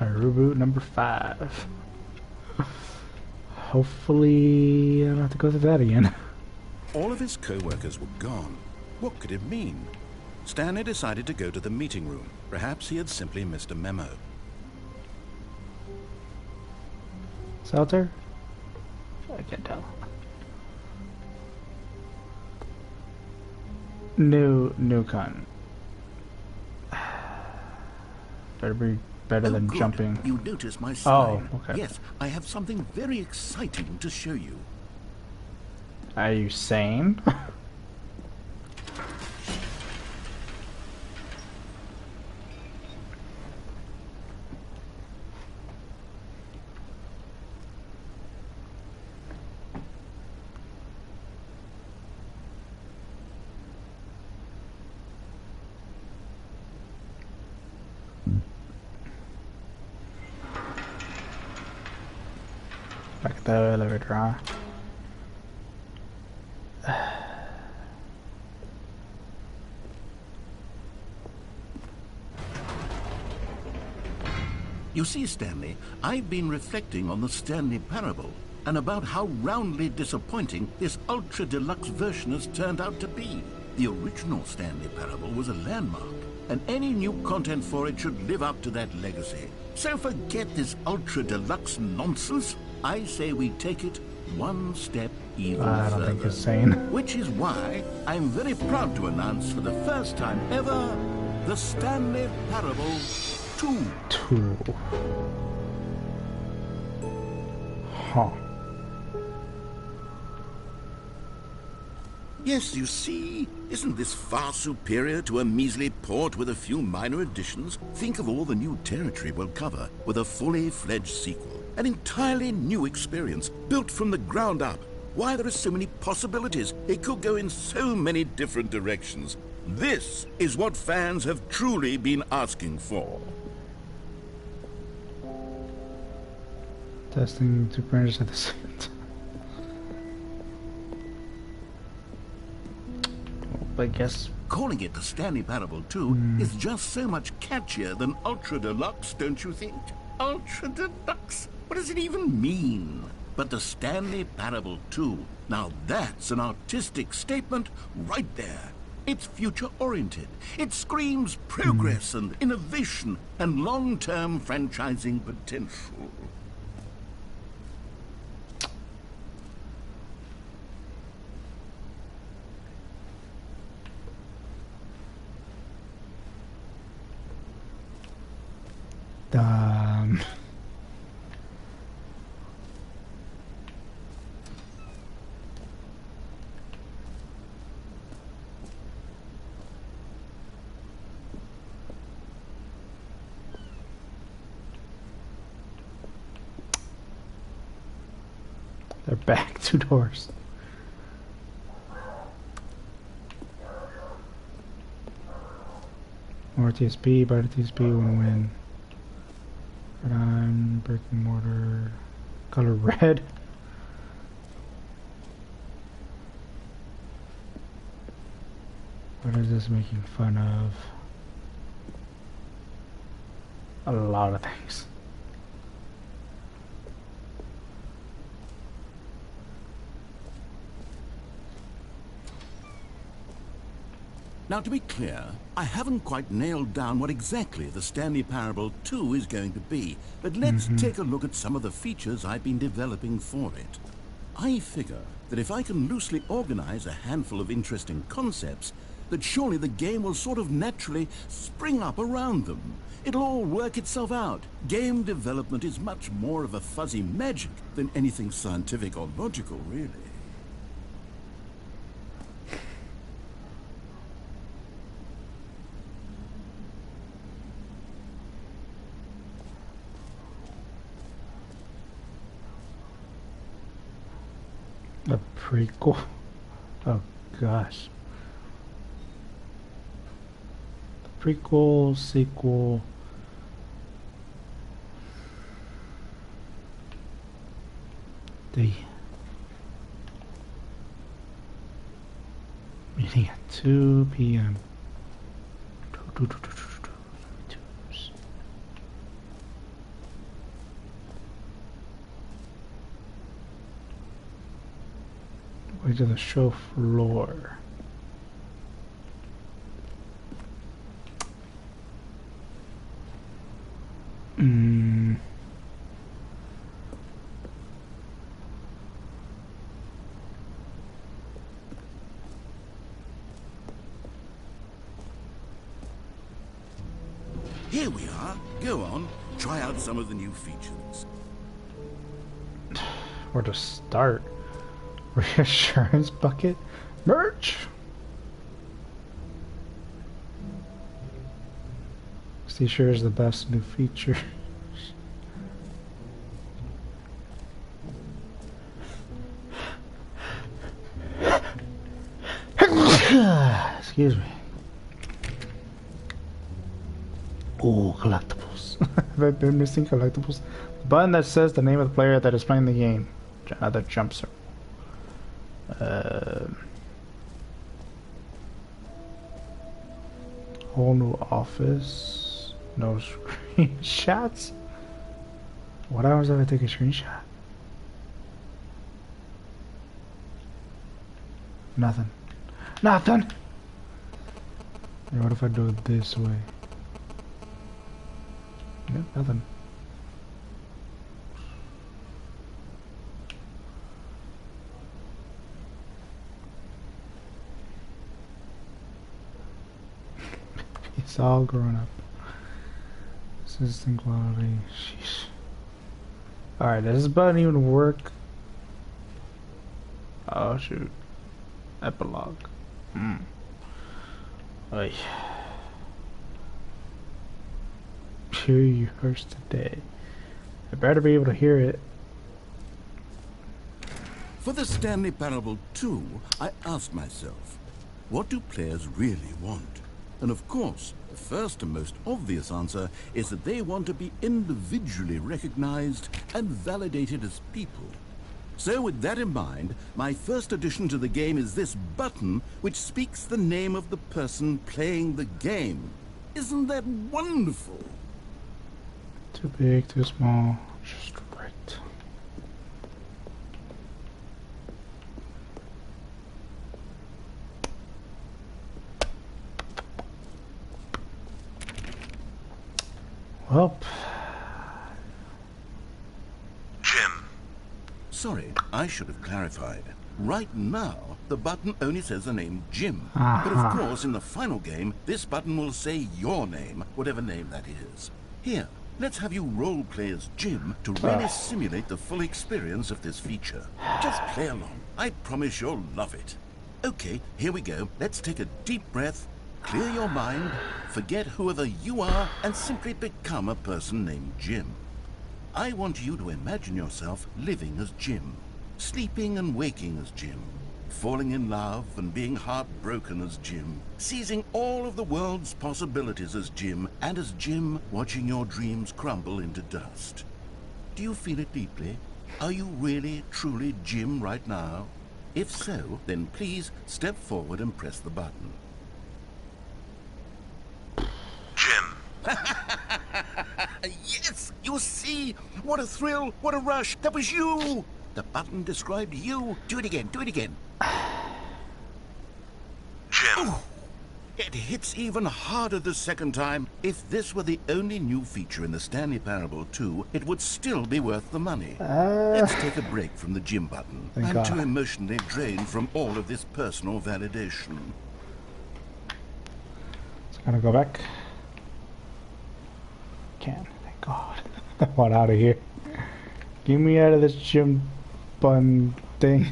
Reboot number 5. Hopefully I don't have to go through that again. All of his co-workers were gone. What could it mean? Stanley decided to go to the meeting room. Perhaps he had simply missed a memo. Shelter? I can't tell. New con. Better be better than good. jumping. You notice my sign? Oh, okay. Yes, I have something very exciting to show you. Are you sane? Back at the elevator, huh? You see, Stanley, I've been reflecting on the Stanley Parable and about how roundly disappointing this Ultra Deluxe version has turned out to be. The original Stanley Parable was a landmark, and any new content for it should live up to that legacy. So forget this Ultra Deluxe nonsense. I say we take it one step even I don't further. think you're sane. Which is why I'm very proud to announce for the first time ever, the Stanley Parable 2. 2. Huh. Yes, you see, isn't this far superior to a measly port with a few minor additions? Think of all the new territory we'll cover with a fully fledged sequel. An entirely new experience, built from the ground up. Why, there are so many possibilities. It could go in so many different directions. This is what fans have truly been asking for. Testing 2 printers at the same time. I guess Calling it the Stanley Parable 2 is just so much catchier than Ultra Deluxe, don't you think? Ultra Deluxe? What does it even mean? But the Stanley Parable 2, now that's an artistic statement right there. It's future-oriented. It screams progress and innovation and long-term franchising potential. they're back 2 doors. More TSP, better TSP, win-win. Paradigm, brick and mortar, color red. What is this making fun of? A lot of things. Now, to be clear, I haven't quite nailed down what exactly the Stanley Parable 2 is going to be, but let's take a look at some of the features I've been developing for it. I figure that if I can loosely organize a handful of interesting concepts, that surely the game will sort of naturally spring up around them. It'll all work itself out. Game development is much more of a fuzzy magic than anything scientific or logical, really. A prequel? Oh gosh. Prequel, sequel. Meeting at 2 p.m. Way to the show floor. Hmm. Here we are. Go on. Try out some of the new features. Where to start? Reassurance bucket? Merch? See, sure is the best new feature. Excuse me. Oh, collectibles. Have I been missing collectibles? The button that says the name of the player that is playing the game. Another jump circle. Whole new office. No screenshots? What hours if I take a screenshot? Nothing. Nothing! And what if I do it this way? Yep, nothing. It's all grown up. System quality. Sheesh. Alright, does this button even work? Oh shoot. Epilogue. Oy. Hear yours today. I better be able to hear it. For the Stanley Parable 2, I asked myself, what do players really want? And of course, the first and most obvious answer is that they want to be individually recognized and validated as people. So with that in mind, my first addition to the game is this button which speaks the name of the person playing the game. Isn't that wonderful? Too big, too small, just right. Well, Jim. Sorry, I should have clarified. Right now, the button only says the name Jim. But of course, in the final game, this button will say your name, whatever name that is. Here, let's have you role-play as Jim to really simulate the full experience of this feature. Just play along. I promise you'll love it. Okay, here we go. Let's take a deep breath, clear your mind, forget whoever you are, and simply become a person named Jim. I want you to imagine yourself living as Jim, sleeping and waking as Jim, falling in love and being heartbroken as Jim, seizing all of the world's possibilities as Jim, and as Jim watching your dreams crumble into dust. Do you feel it deeply? Are you really, truly Jim right now? If so, then please step forward and press the button. Jim. Yes, you see? What a thrill, what a rush. That was you. The button described you. Do it again, do it again. Jim. Ooh, it hits even harder the second time. If this were the only new feature in the Stanley Parable 2, it would still be worth the money. Let's take a break from the Jim button. I'm too emotionally drained from all of this personal validation. Just gotta go back. Can, thank God. I want out of here. Get me out of this Jim button thing.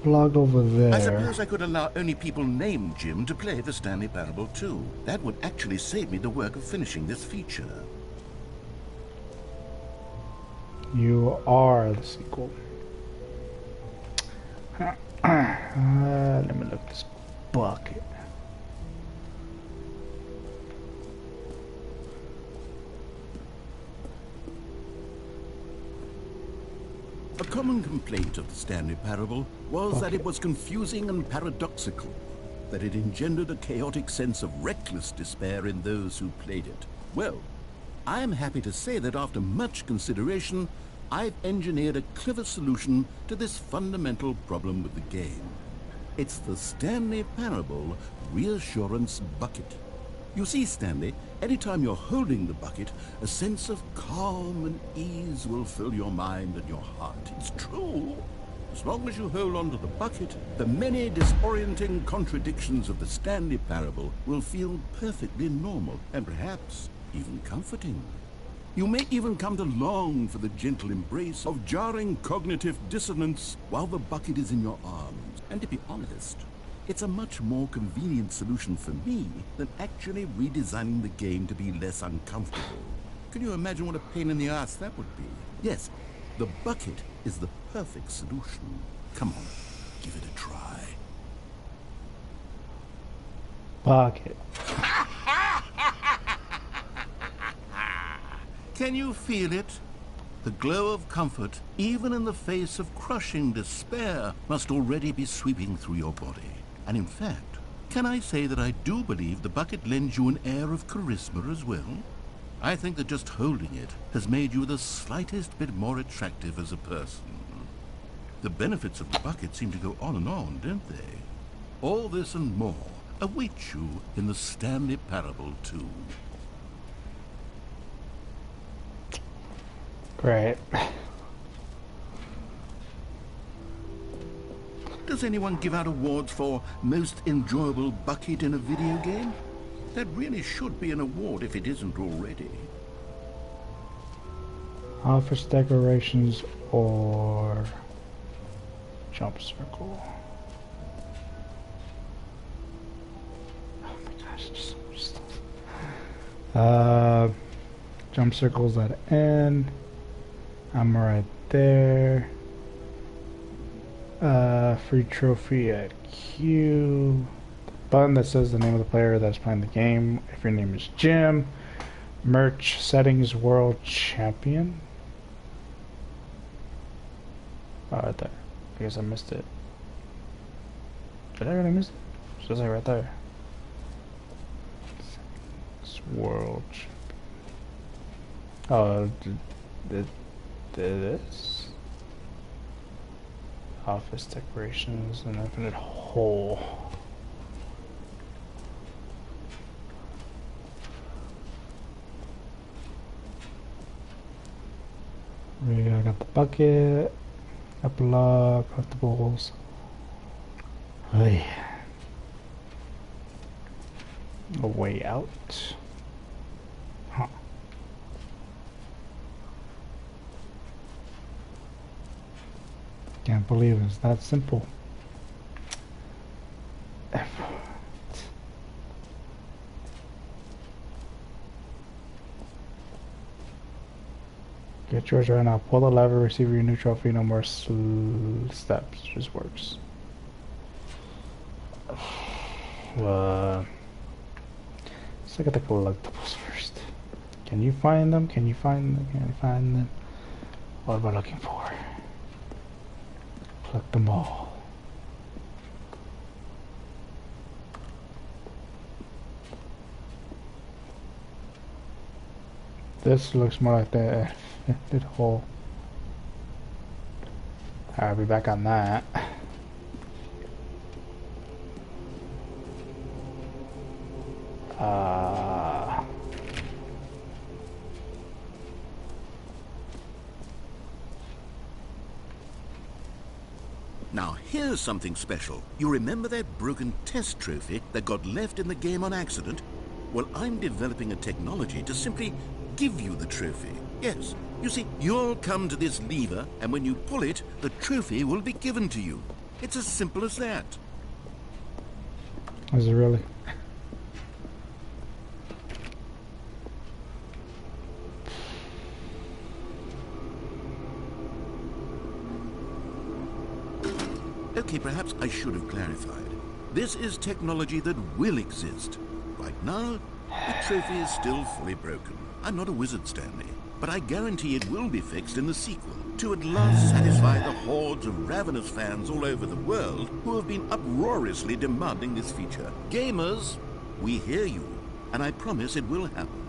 Log over there. I suppose I could allow only people named Jim to play the Stanley Parable 2. That would actually save me the work of finishing this feature. You are the sequel. Let me look at this bucket. A common complaint of the Stanley Parable was that it was confusing and paradoxical, that it engendered a chaotic sense of reckless despair in those who played it. Well, I'm happy to say that after much consideration, I've engineered a clever solution to this fundamental problem with the game. It's the Stanley Parable Reassurance Bucket. You see, Stanley, anytime you're holding the bucket, a sense of calm and ease will fill your mind and your heart. It's true. As long as you hold on to the bucket, the many disorienting contradictions of the Stanley Parable will feel perfectly normal and perhaps even comforting. You may even come to long for the gentle embrace of jarring cognitive dissonance while the bucket is in your arms. And to be honest, it's a much more convenient solution for me than actually redesigning the game to be less uncomfortable. Can you imagine what a pain in the ass that would be? Yes, the bucket is the perfect solution. Come on, give it a try. Bucket. Can you feel it? The glow of comfort, even in the face of crushing despair, must already be sweeping through your body. And in fact, can I say that I do believe the bucket lends you an air of charisma as well? I think that just holding it has made you the slightest bit more attractive as a person. The benefits of the bucket seem to go on and on, don't they? All this and more await you in the Stanley Parable 2. Great. Does anyone give out awards for most enjoyable bucket in a video game? That really should be an award if it isn't already. Office decorations or jump circle. Oh my gosh, there's so much stuff. Jump circles at end. I'm right there. Free trophy at Q. Button that says the name of the player that's playing the game. If your name is Jim. Merch settings world champion. Oh, right there. I guess I missed it. Did I really miss it? It says it right there. It's world champion. Oh, this. Office decorations, an infinite hole. I got the bucket, epilogue, collectibles. Hey. A way out. Huh. Can't believe it's that simple. Get yours right now. Pull the lever, receive your new trophy. No more steps. Just works. Let's look at the collectibles first. Can you find them? Can you find them? Can you find them? What am I looking for? Collect them all. This looks more like the infinite hole. I'll be back on that. Now here's something special. You remember that broken test trophy that got left in the game on accident? Well, I'm developing a technology to simply give you the trophy. Yes, you see, you'll come to this lever, and when you pull it, the trophy will be given to you. It's as simple as that. Is it really? Okay, perhaps I should have clarified. This is technology that will exist. Right now, the trophy is still fully broken. I'm not a wizard, Stanley, but I guarantee it will be fixed in the sequel to at last satisfy the hordes of ravenous fans all over the world who have been uproariously demanding this feature. Gamers, we hear you, and I promise it will happen.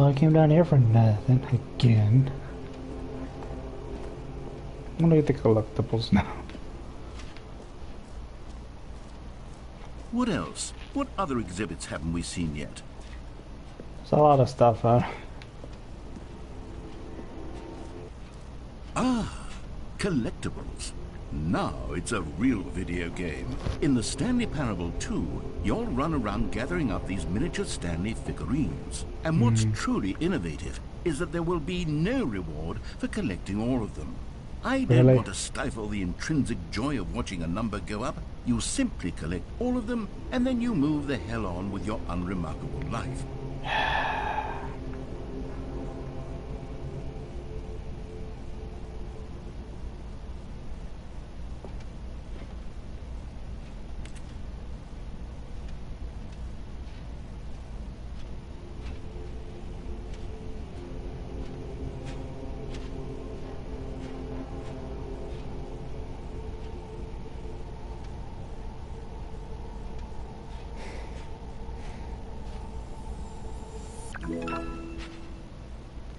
Well, I came down here for nothing again. I'm gonna get the collectibles now. What else? What other exhibits haven't we seen yet? There's a lot of stuff, huh? Ah, collectibles. Now it's a real video game. In the Stanley Parable 2, you'll run around gathering up these miniature Stanley figurines. And what's truly innovative is that there will be no reward for collecting all of them. I don't want to stifle the intrinsic joy of watching a number go up. You simply collect all of them, and then you move the hell on with your unremarkable life.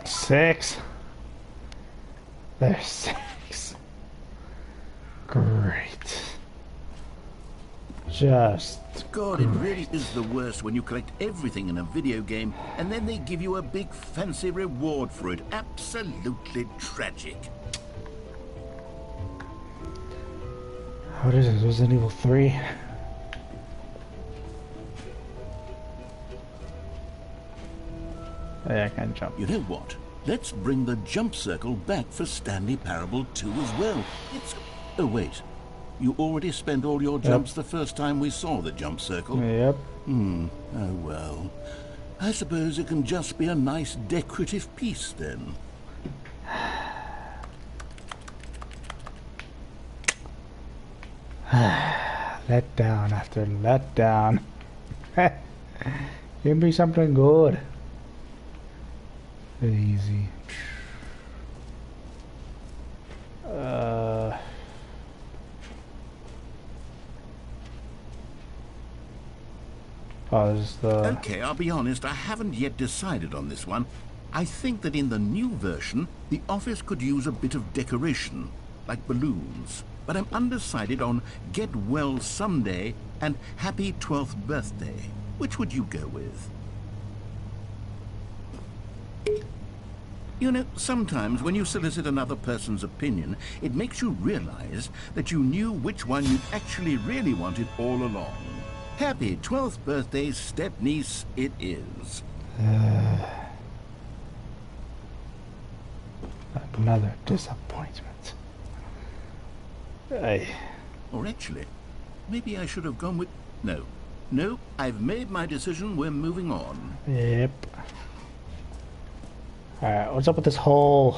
6. There's 6. Great. Just God, great. it really is the worst when you collect everything in a video game and then they give you a big fancy reward for it. Absolutely tragic. What is this? Resident Evil 3? Yeah, I can't jump. You know what? Let's bring the jump circle back for Stanley Parable 2 as well. It's... Oh, wait. You already spent all your jumps the first time we saw the jump circle? Yep. Oh, well. I suppose it can just be a nice decorative piece, then. Let down after let down. Give me something good. Easy. Oh, this is the... Okay, I'll be honest, I haven't yet decided on this one. I think that in the new version, the office could use a bit of decoration, like balloons. But I'm undecided on Get Well Someday and Happy 12th Birthday. Which would you go with? You know, sometimes when you solicit another person's opinion, it makes you realize that you knew which one you actually really wanted all along. Happy 12th birthday, step-niece, it is. Another disappointment. Or actually, maybe I should have gone with... No. No, I've made my decision, we're moving on. Yep. Alright, what's up with this hole?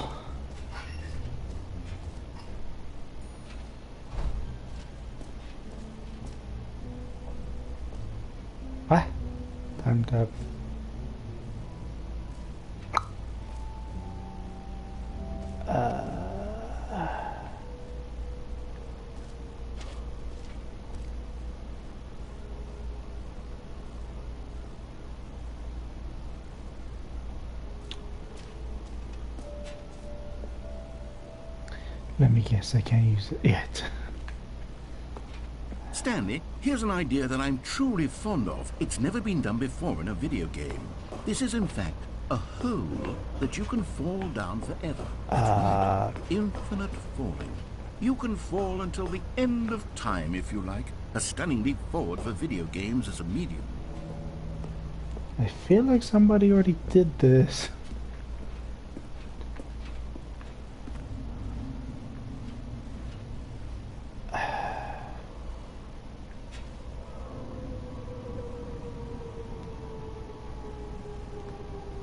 What? Time to... Let me guess, I can't use it yet. Stanley, here's an idea that I'm truly fond of. It's never been done before in a video game. This is, in fact, a hole that you can fall down forever. That's right. Infinite falling. You can fall until the end of time, if you like. A stunning leap forward for video games as a medium. I feel like somebody already did this.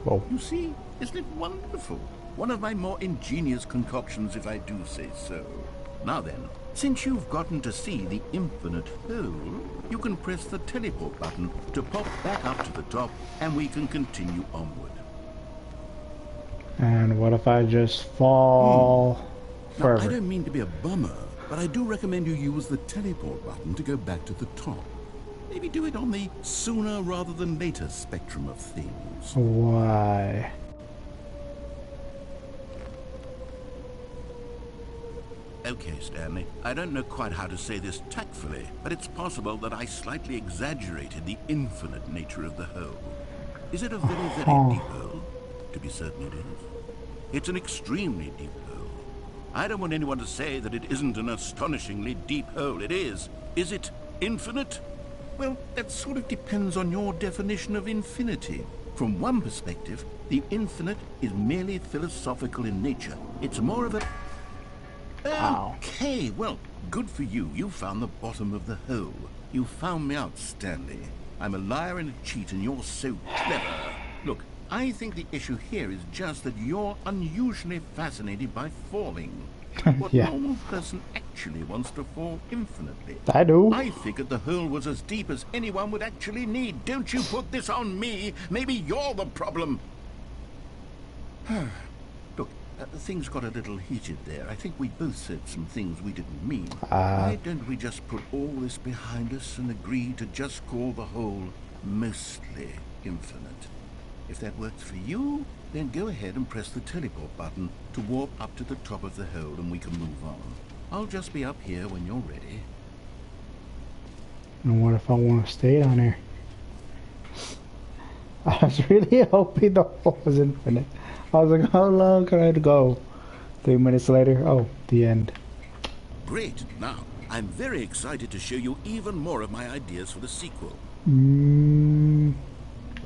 Whoa. You see, isn't it wonderful? One of my more ingenious concoctions, if I do say so. Now then, since you've gotten to see the infinite hole, you can press the teleport button to pop back up to the top, and we can continue onward. And what if I just fall Now, further? I don't mean to be a bummer, but I do recommend you use the teleport button to go back to the top. Maybe do it on the sooner rather than later spectrum of things. Why? Okay, Stanley, I don't know quite how to say this tactfully, but it's possible that I slightly exaggerated the infinite nature of the hole. Is it a very, very deep hole? To be certain it is. It's an extremely deep hole. I don't want anyone to say that it isn't an astonishingly deep hole. It is. Is it infinite? Well, that sort of depends on your definition of infinity. From one perspective, the infinite is merely philosophical in nature. It's more of a... Wow. Okay, well, good for you. You found the bottom of the hole. You found me out, Stanley. I'm a liar and a cheat, and you're so clever. Look, I think the issue here is just that you're unusually fascinated by falling. What Yeah. normal person actually wants to fall infinitely? I do. I figured the hole was as deep as anyone would actually need. Don't you put this on me. Maybe you're the problem. Look, things got a little heated there. I think we both said some things we didn't mean. Why don't we just put all this behind us and agree to just call the hole mostly infinite? If that works for you, then go ahead and press the teleport button to warp up to the top of the hole and we can move on. I'll just be up here when you're ready. And what if I want to stay down here? I was really hoping the hole was infinite. I was like, how long can I go? 3 minutes later, oh, the end. Great. Now, I'm very excited to show you even more of my ideas for the sequel.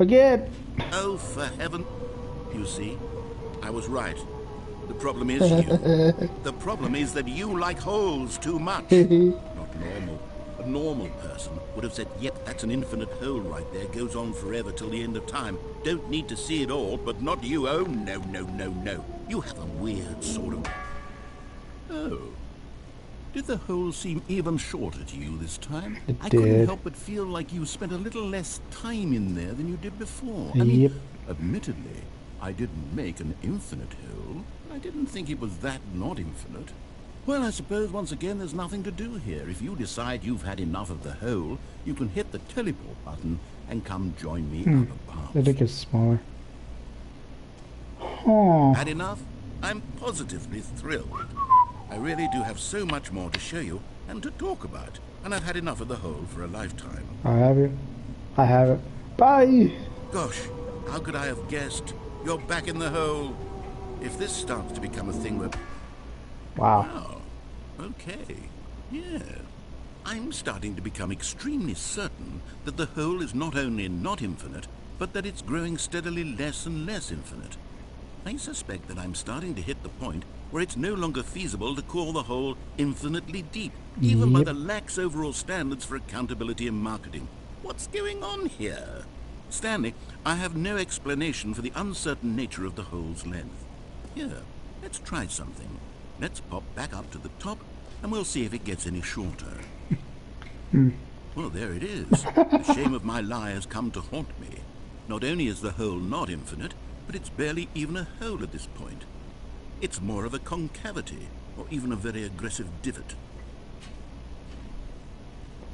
Again. Oh, for heaven. You see, I was right. The problem is you. The problem is that you like holes too much. Not normal. A normal person would have said, yep, that's an infinite hole right there. Goes on forever till the end of time. Don't need to see it all, but not you. Oh, no, no, no, no. You have a weird sort of... Oh. Did the hole seem even shorter to you this time? It I couldn't did. help but feel like you spent a little less time in there than you did before. I Yep. mean, admittedly, I didn't make an infinite hole. I didn't think it was that not infinite. Well, I suppose once again there's nothing to do here. If you decide you've had enough of the hole, you can hit the teleport button and come join me up above. I think it's smaller. Oh. Had enough? I'm positively thrilled. I really do have so much more to show you and to talk about, and I've had enough of the hole for a lifetime. I have it. I have it. Bye. Gosh, how could I have guessed? You're back in the hole. If this starts to become a thing where... Wow. Wow. Okay. Yeah. I'm starting to become extremely certain that the hole is not only not infinite, but that it's growing steadily less and less infinite. I suspect that I'm starting to hit the point where it's no longer feasible to call the hole infinitely deep, even by Yep. the lax overall standards for accountability and marketing. What's going on here? Stanley, I have no explanation for the uncertain nature of the hole's length. Here, let's try something. Let's pop back up to the top, and we'll see if it gets any shorter. Well, there it is. The shame of my lie has come to haunt me. Not only is the hole not infinite, but it's barely even a hole at this point. It's more of a concavity, or even a very aggressive divot.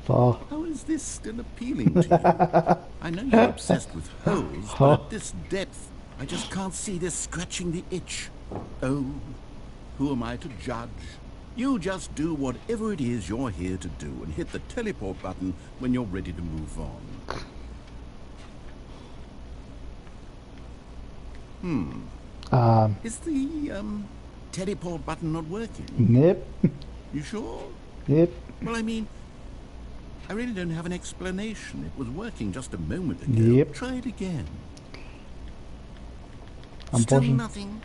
Fall. How is this still appealing to you? I know you're obsessed with holes, but at this depth, I just can't see this scratching the itch. Oh, who am I to judge? You just do whatever it is you're here to do and hit the teleport button when you're ready to move on. Is the, teleport button not working? Nip. You sure? Nip. Well, I mean, I really don't have an explanation. It was working just a moment ago. Yep. Try it again. I'm Still pushing. nothing?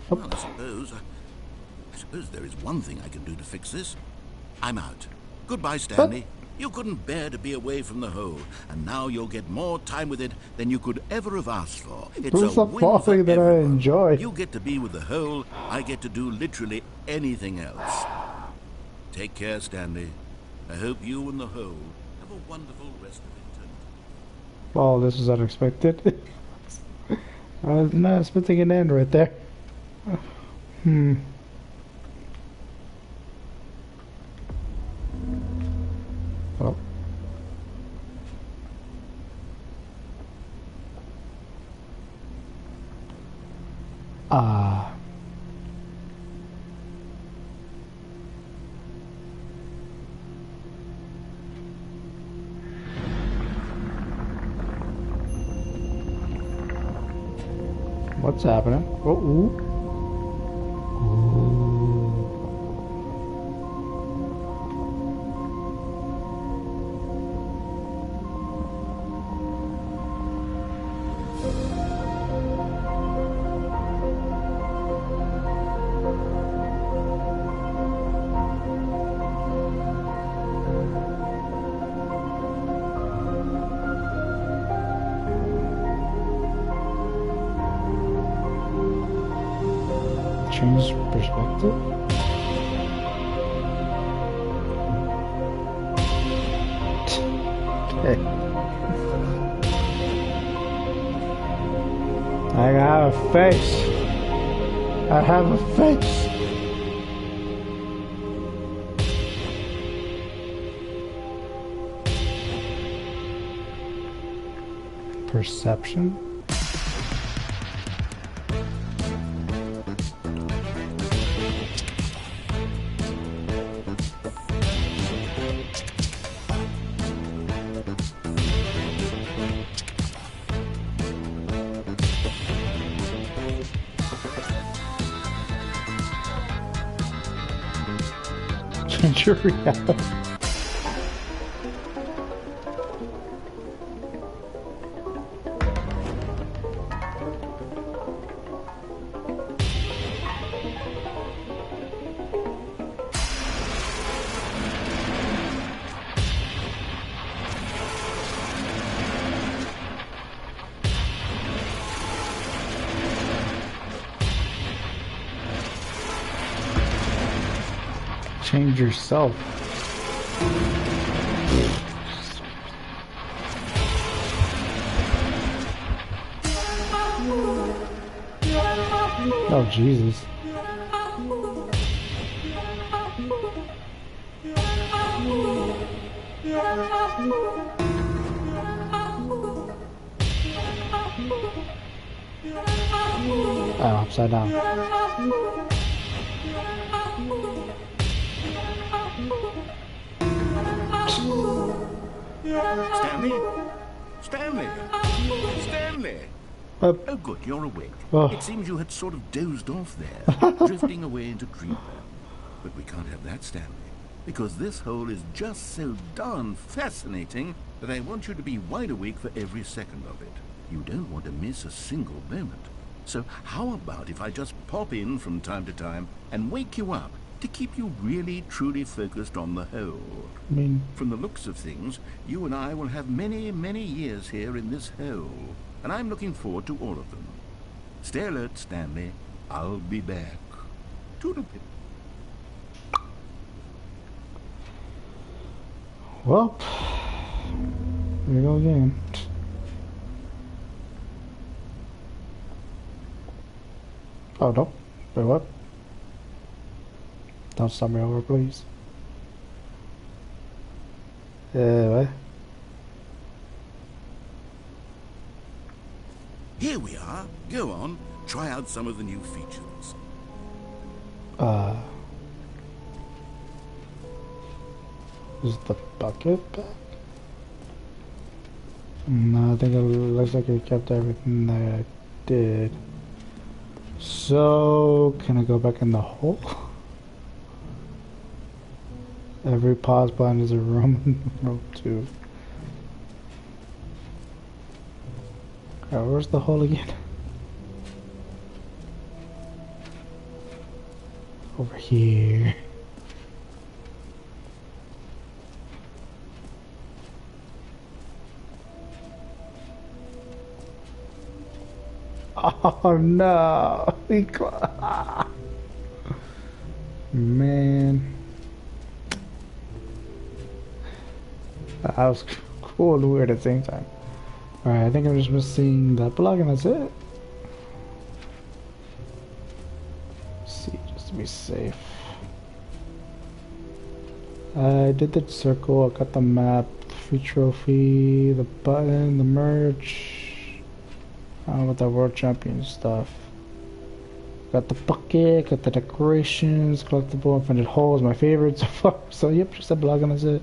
Well, I suppose there is one thing I can do to fix this. I'm out. Goodbye, Stanley. You couldn't bear to be away from the hole, and now you'll get more time with it than you could ever have asked for. It's Who's a the win falling for that I everyone. enjoy? You get to be with the hole. I get to do literally anything else. Take care, Stanley. I hope you and the hole have a wonderful rest of eternity. Oh, this is unexpected. I was not expecting an end right there. Oh. Ah. What's happening? Oh, ooh. Change perspective? Okay. I have a face. I have a face. Perception? Change your reality. Change yourself. Oh, Jesus. Oh, upside down. Stanley? Stanley? Stanley? Oh, good, you're awake. It seems you had sort of dozed off there, drifting away into dreamland. But we can't have that, Stanley, because this hole is just so darn fascinating that I want you to be wide awake for every second of it. You don't want to miss a single moment. So how about if I just pop in from time to time and wake you up to keep you really, truly focused on the hole? I mean, from the looks of things, you and I will have many, many years here in this hole, and I'm looking forward to all of them. Stay alert, Stanley. I'll be back. Toodle-pip. well, here we go again. Oh, no. Wait, what? Don't stop me over, please. What? Here we are. Go on. Try out some of the new features. Is the bucket back? No, I think it looks like it kept everything that I did. So, can I go back in the hole? Every pause button is a room in room 2. Alright, where's the hole again? Over here. Oh no! Man. That was cool and weird at the same time. Alright, I think I'm just missing that block and that's it. Let's see, just to be safe. I did the circle, I got the map, free trophy, the button, the merch. With the world champion stuff. Got the bucket, got the decorations, collectible infinite holes, my favorite so far. So yep, just a block and that's it.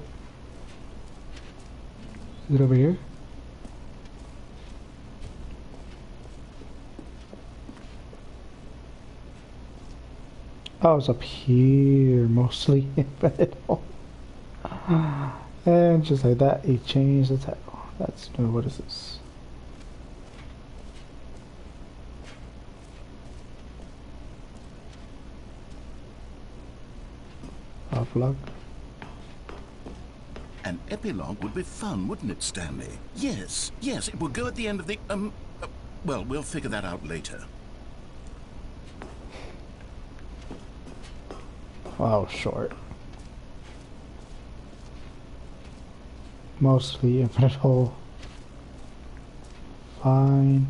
Is it over here? Oh, it's up here mostly. Infinite hole. And just like that, it changed the title. That's no, what is this? Vlog. An epilogue would be fun, wouldn't it, Stanley? Yes, yes, it will go at the end of the, well, we'll figure that out later. Oh, short. Mostly infinite hole. Fine.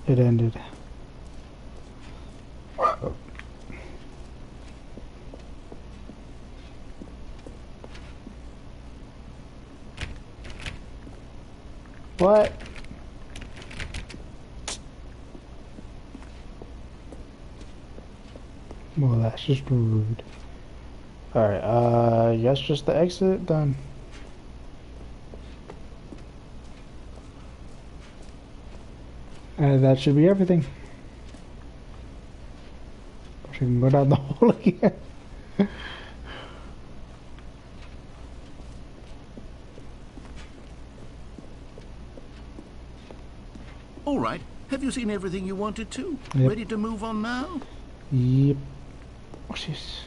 It ended. Oh. What? Well, that's just rude. Alright, yes, just the exit, done. And that should be everything. We can go down the hole again. All right, have you seen everything you wanted to? Yep. Ready to move on now? Yep. What's this?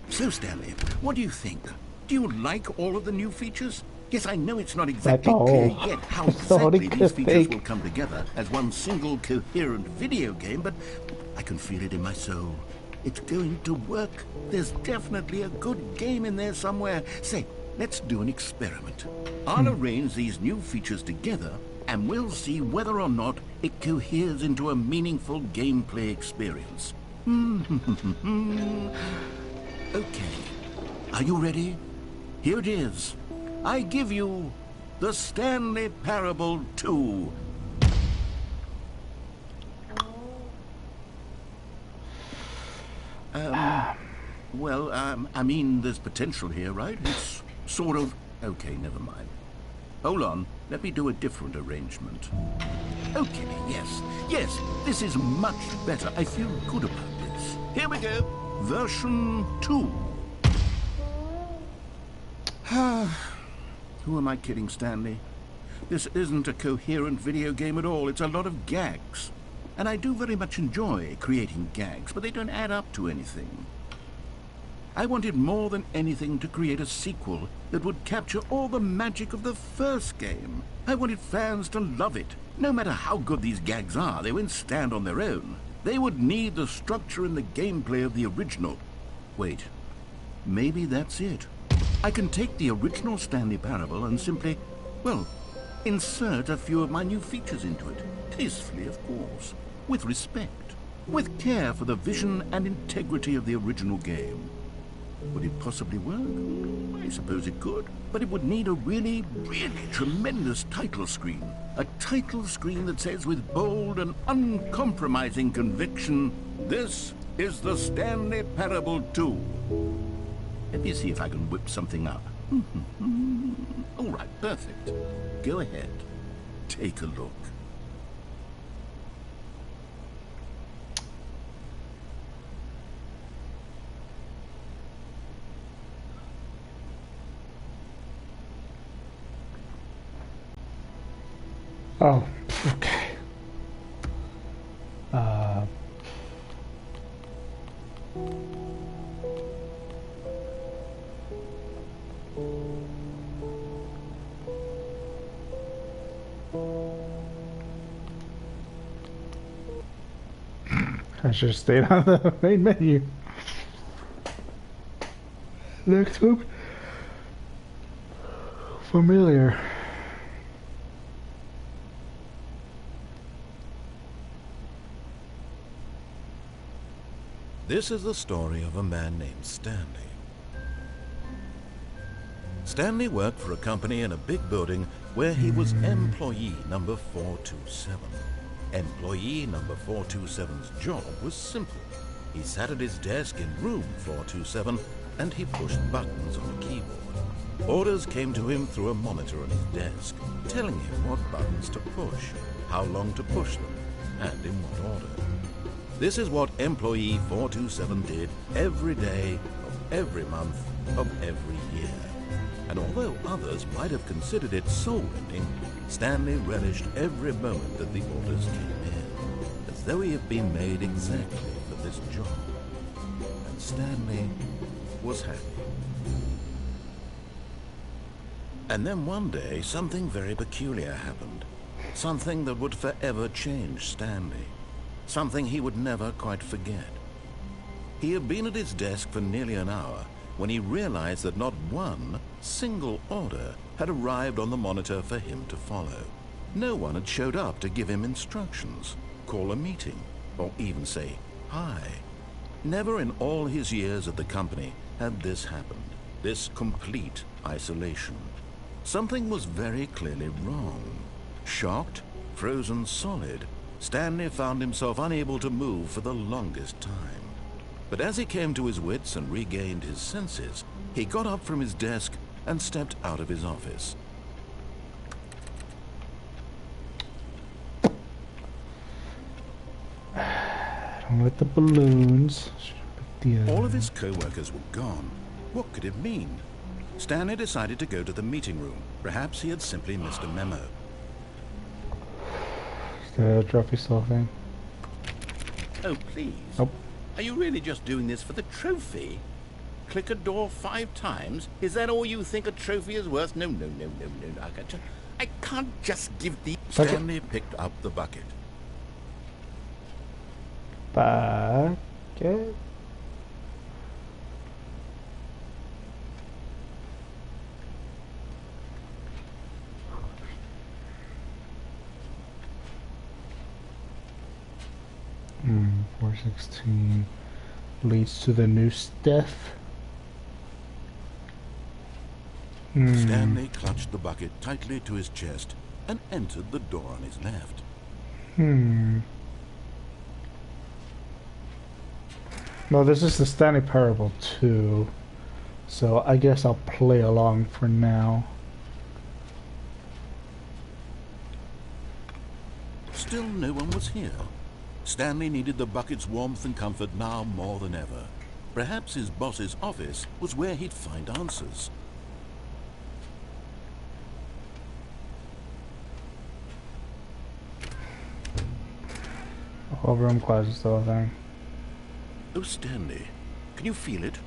So, Stanley, what do you think? Do you like all of the new features? Yes, I know it's not exactly clear yet how exactly these features will come together as one single coherent video game, but I can feel it in my soul. It's going to work. There's definitely a good game in there somewhere. Say, let's do an experiment. I'll arrange these new features together, and we'll see whether or not it coheres into a meaningful gameplay experience. Okay, are you ready? Here it is. I give you the Stanley Parable 2. I mean, there's potential here, right? It's sort of... Okay, never mind. Hold on, let me do a different arrangement. Okay, yes, this is much better. I feel good about this. Here we go. Version 2. Who am I kidding, Stanley? This isn't a coherent video game at all. It's a lot of gags. And I do very much enjoy creating gags, but they don't add up to anything. I wanted more than anything to create a sequel that would capture all the magic of the first game. I wanted fans to love it. No matter how good these gags are, they won't stand on their own. They would need the structure and the gameplay of the original. Wait, maybe that's it. I can take the original Stanley Parable and simply, well, insert a few of my new features into it. Tastefully, of course. With respect. With care for the vision and integrity of the original game. Would it possibly work? I suppose it could. But it would need a really, really tremendous title screen. A title screen that says with bold and uncompromising conviction, "This is the Stanley Parable 2. Let me see if I can whip something up. All right, perfect. Go ahead. Take a look. Oh, okay. I should have stayed on the main menu. Next one. Familiar. This is the story of a man named Stanley. Stanley worked for a company in a big building where he was employee number 427. Employee number 427's job was simple. He sat at his desk in room 427 and he pushed buttons on a keyboard. Orders came to him through a monitor on his desk, telling him what buttons to push, how long to push them, and in what order. This is what employee 427 did every day of every month of every year. And although others might have considered it soul-rending, Stanley relished every moment that the orders came in, as though he had been made exactly for this job. And Stanley was happy. And then one day, something very peculiar happened. Something that would forever change Stanley. Something he would never quite forget. He had been at his desk for nearly an hour when he realized that not one single order had arrived on the monitor for him to follow. No one had showed up to give him instructions, call a meeting, or even say hi. Never in all his years at the company had this happened, this complete isolation. Something was very clearly wrong. Shocked, frozen solid, Stanley found himself unable to move for the longest time. But as he came to his wits and regained his senses, he got up from his desk and stepped out of his office. I don't like the balloons. All of his co-workers were gone. What could it mean? Stanley decided to go to the meeting room. Perhaps he had simply missed a memo. The trophy still thing. Oh, please. Nope. Are you really just doing this for the trophy? Click a door 5 times? Is that all you think a trophy is worth? No. I can't just give the... Stanley picked up the bucket. Bucket. Hmm, 416 leads to the new stuff. Stanley clutched the bucket tightly to his chest and entered the door on his left. No, this is the Stanley Parable 2, so I guess I'll play along for now. Still no one was here. Stanley needed the bucket's warmth and comfort now more than ever. Perhaps his boss's office was where he'd find answers. Whole room closet still a thing. Oh, Stanley, can you feel it?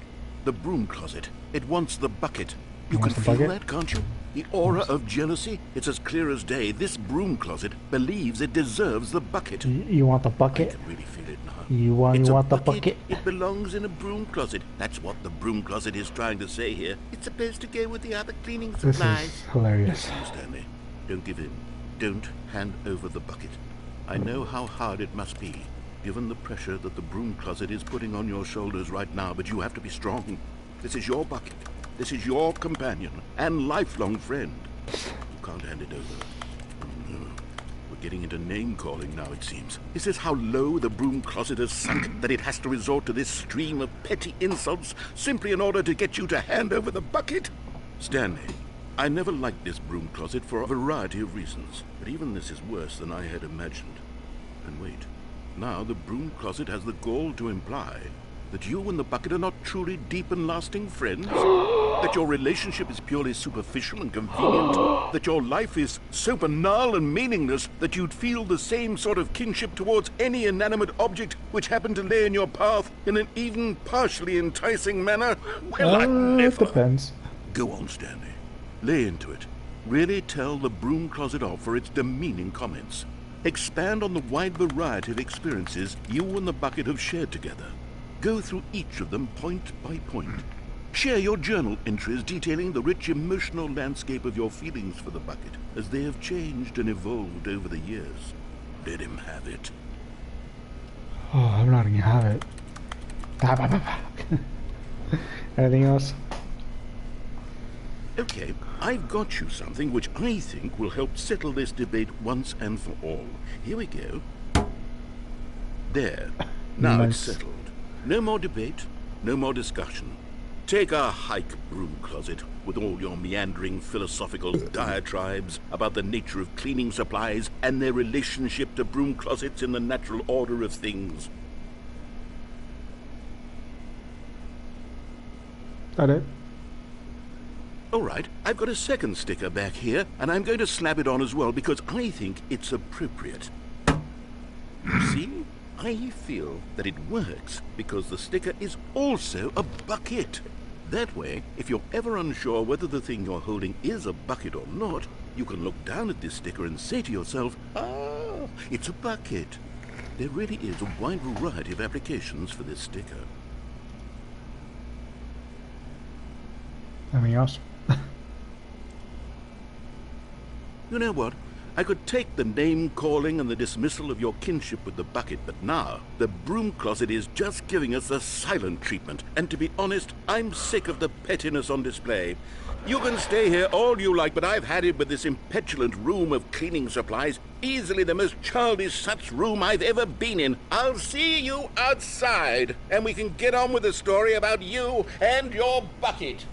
The broom closet. It wants the bucket. You can Wants the feel bucket? that, can't you? The aura of jealousy? It's as clear as day. This broom closet believes it deserves the bucket. You want the I bucket? can really feel it now. You want It's a the bucket? It belongs in a broom closet. That's what the broom closet is trying to say here. It's supposed to go with the other cleaning This supplies. is hilarious. Stanley, don't give in. Don't hand over the bucket. I know how hard it must be, given the pressure that the broom closet is putting on your shoulders right now, but you have to be strong. This is your bucket. This is your companion and lifelong friend. You can't hand it over. Oh, no. We're getting into name-calling now, it seems. Is this how low the broom closet has sunk that it has to resort to this stream of petty insults simply in order to get you to hand over the bucket? Stanley, I never liked this broom closet for a variety of reasons, but even this is worse than I had imagined. And wait, now the broom closet has the gall to imply that you and the bucket are not truly deep and lasting friends? That your relationship is purely superficial and convenient? That your life is so banal and meaningless that you'd feel the same sort of kinship towards any inanimate object which happened to lay in your path in an even partially enticing manner? Well, I It never... depends. Go on, Stanley. Lay into it. Really tell the broom closet off for its demeaning comments. Expand on the wide variety of experiences you and the bucket have shared together. Go through each of them point by point. Share your journal entries detailing the rich emotional landscape of your feelings for the bucket as they have changed and evolved over the years. Let him have it. Oh, I'm not gonna have it. Anything else? Okay, I've got you something which I think will help settle this debate once and for all. Here we go. There. Now it's settled. No more debate, no more discussion. Take our hike, broom closet, with all your meandering philosophical diatribes about the nature of cleaning supplies and their relationship to broom closets in the natural order of things. That it? All right, I've got a second sticker back here, and I'm going to slap it on as well because I think it's appropriate. You see? I feel that it works because the sticker is also a bucket. That way, if you're ever unsure whether the thing you're holding is a bucket or not, you can look down at this sticker and say to yourself, ah, it's a bucket. There really is a wide variety of applications for this sticker. Anything else? You know what? I could take the name-calling and the dismissal of your kinship with the bucket, but now the broom closet is just giving us the silent treatment. And to be honest, I'm sick of the pettiness on display. You can stay here all you like, but I've had it with this impetulant room of cleaning supplies. Easily the most childish such room I've ever been in. I'll see you outside, and we can get on with the story about you and your bucket.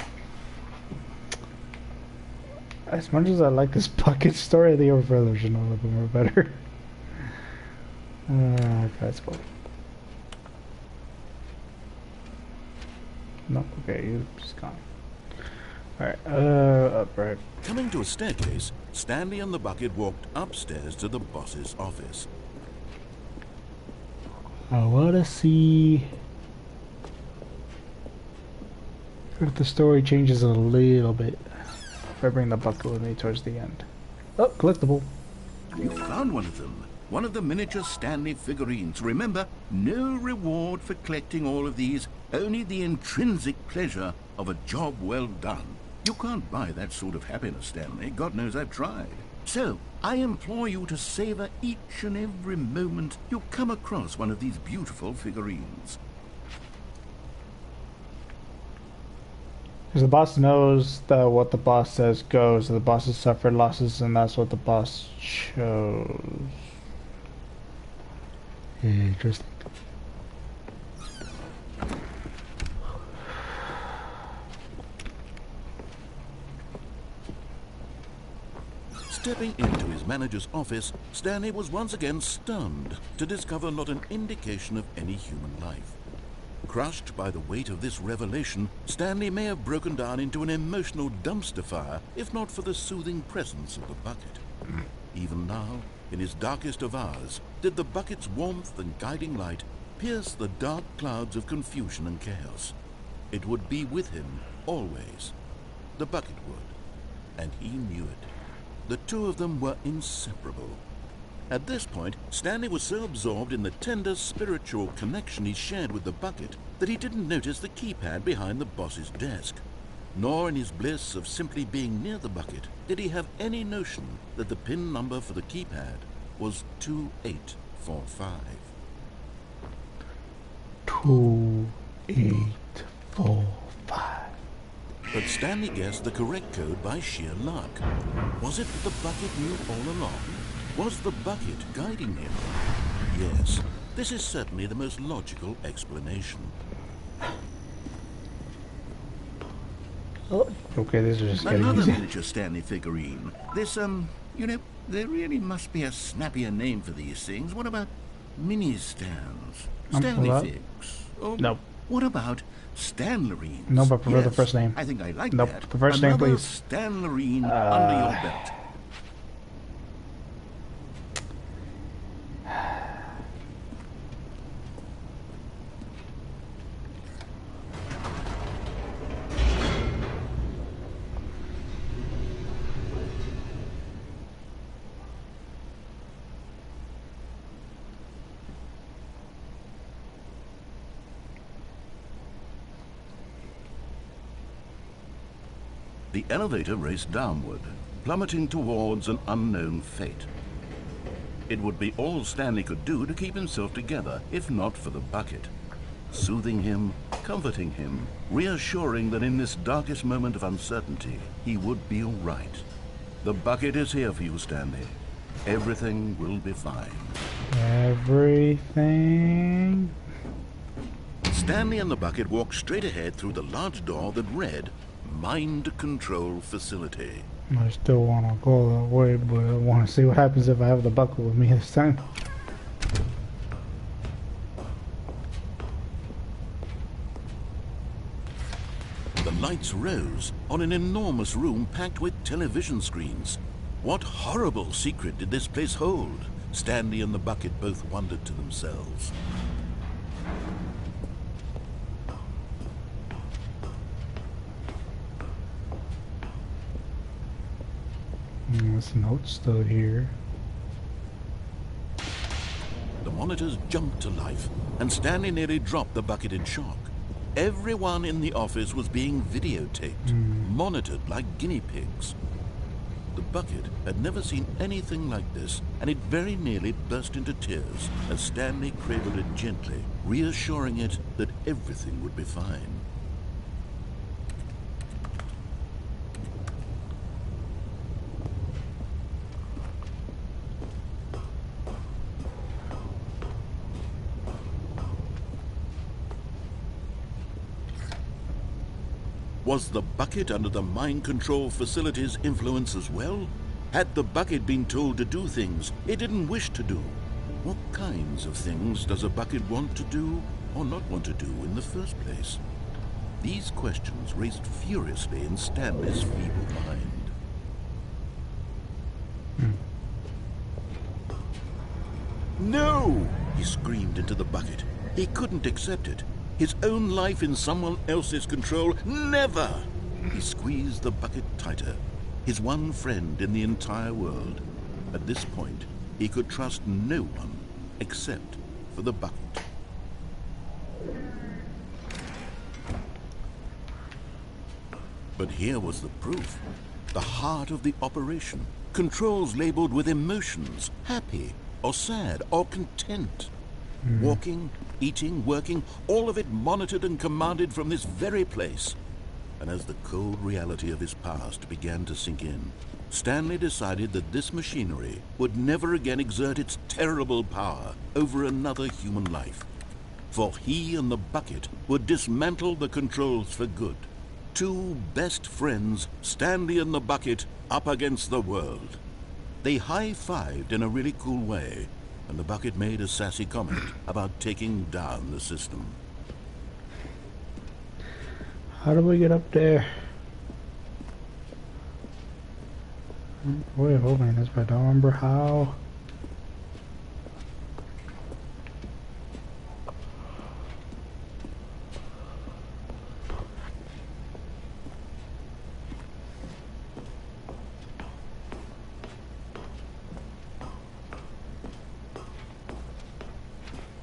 As much as I like this bucket story, the overall version a little bit more better. That's cool. No, okay, he's gone. Alright, upright. Coming to a staircase, Stanley and the bucket walked upstairs to the boss's office. I wanna see if the story changes a little bit. If I bring the bucket with me towards the end. Oh, collectible. You found one of them. One of the miniature Stanley figurines. Remember, no reward for collecting all of these, only the intrinsic pleasure of a job well done. You can't buy that sort of happiness, Stanley. God knows I've tried. So, I implore you to savor each and every moment you come across one of these beautiful figurines. Because the boss knows that what the boss says goes. The boss has suffered losses, and that's what the boss chose. Interesting. Stepping into his manager's office, Stanley was once again stunned to discover not an indication of any human life. Crushed by the weight of this revelation, Stanley may have broken down into an emotional dumpster fire if not for the soothing presence of the bucket. Even now, in his darkest of hours, did the bucket's warmth and guiding light pierce the dark clouds of confusion and chaos. It would be with him always. The bucket would, and he knew it. The two of them were inseparable. At this point, Stanley was so absorbed in the tender spiritual connection he shared with the bucket that he didn't notice the keypad behind the boss's desk. Nor in his bliss of simply being near the bucket did he have any notion that the PIN number for the keypad was 2845. 2845. But Stanley guessed the correct code by sheer luck. Was it that the bucket knew all along? Was the bucket guiding him? Yes, this is certainly the most logical explanation. Oh, okay, these are just getting Another easy. miniature Stanley figurine. This, you know, there really must be a snappier name for these things. What about mini stands? Stanley figs? Oh, nope. What about Stanlerines? No, but prefer the first name. I think I like Nope, that. the first name, Another please. Stanlerine under your belt. The elevator raced downward, plummeting towards an unknown fate. It would be all Stanley could do to keep himself together, if not for the bucket. soothing him, comforting him, reassuring that in this darkest moment of uncertainty, he would be all right. The bucket is here for you, Stanley. Everything will be fine. Everything. Stanley and the bucket walked straight ahead through the large door that read, Mind Control Facility. I still want to go that way, but I want to see what happens if I have the bucket with me this time. The lights rose on an enormous room packed with television screens. What horrible secret did this place hold? Stanley and the bucket both wondered to themselves. This note's still here. The monitors jumped to life, and Stanley nearly dropped the bucket in shock. Everyone in the office was being videotaped, monitored like guinea pigs. The bucket had never seen anything like this, and it very nearly burst into tears as Stanley cradled it gently, reassuring it that everything would be fine. Was the bucket under the mind control facility's influence as well? Had the bucket been told to do things it didn't wish to do? What kinds of things does a bucket want to do or not want to do in the first place? These questions raced furiously in Stanley's feeble mind. No! He screamed into the bucket. He couldn't accept it. His own life in someone else's control, never! He squeezed the bucket tighter, his one friend in the entire world. At this point, he could trust no one except for the bucket. But here was the proof. The heart of the operation. Controls labeled with emotions, happy or sad or content. Walking, eating, working, all of it monitored and commanded from this very place. And as the cold reality of his past began to sink in, Stanley decided that this machinery would never again exert its terrible power over another human life. For he and the bucket would dismantle the controls for good. Two best friends, Stanley and the bucket, up against the world. They high-fived in a really cool way, and the bucket made a sassy comment about taking down the system. How do we get up there? Wait, hold on, I don't remember how.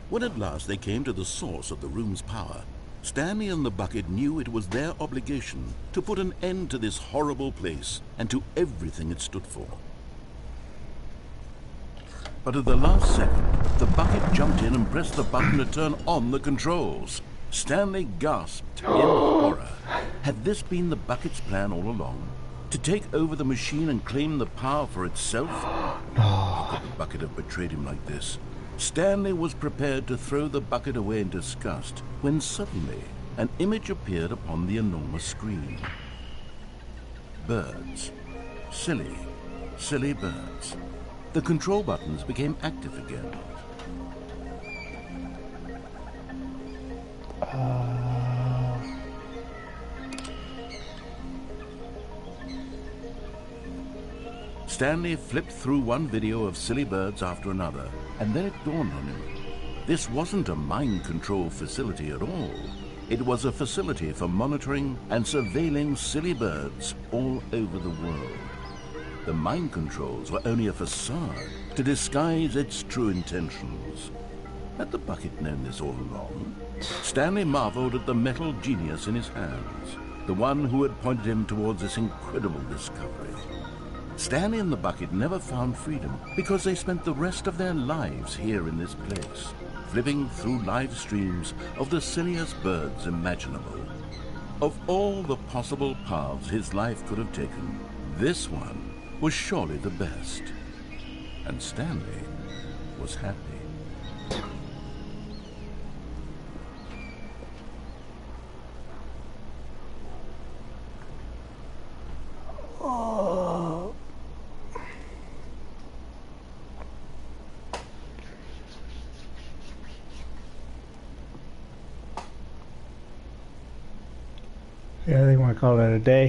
When at last they came to the source of the room's power, Stanley and the bucket knew it was their obligation to put an end to this horrible place and to everything it stood for. But at the last second, the bucket jumped in and pressed the button to turn on the controls. Stanley gasped in horror. Had this been the bucket's plan all along? To take over the machine and claim the power for itself? How could the bucket have betrayed him like this? Stanley was prepared to throw the bucket away in disgust when suddenly an image appeared upon the enormous screen. Birds. Silly, silly birds. The control buttons became active again. Stanley flipped through one video of silly birds after another, and then it dawned on him. This wasn't a mind control facility at all. It was a facility for monitoring and surveilling silly birds all over the world. The mind controls were only a facade to disguise its true intentions. Had the bucket known this all along? Stanley marveled at the metal genius in his hands, the one who had pointed him towards this incredible discovery. Stanley and the bucket never found freedom because they spent the rest of their lives here in this place. flipping through live streams of the silliest birds imaginable. Of all the possible paths his life could have taken, this one was surely the best. And Stanley was happy. Oh. Yeah, they want to call it a day.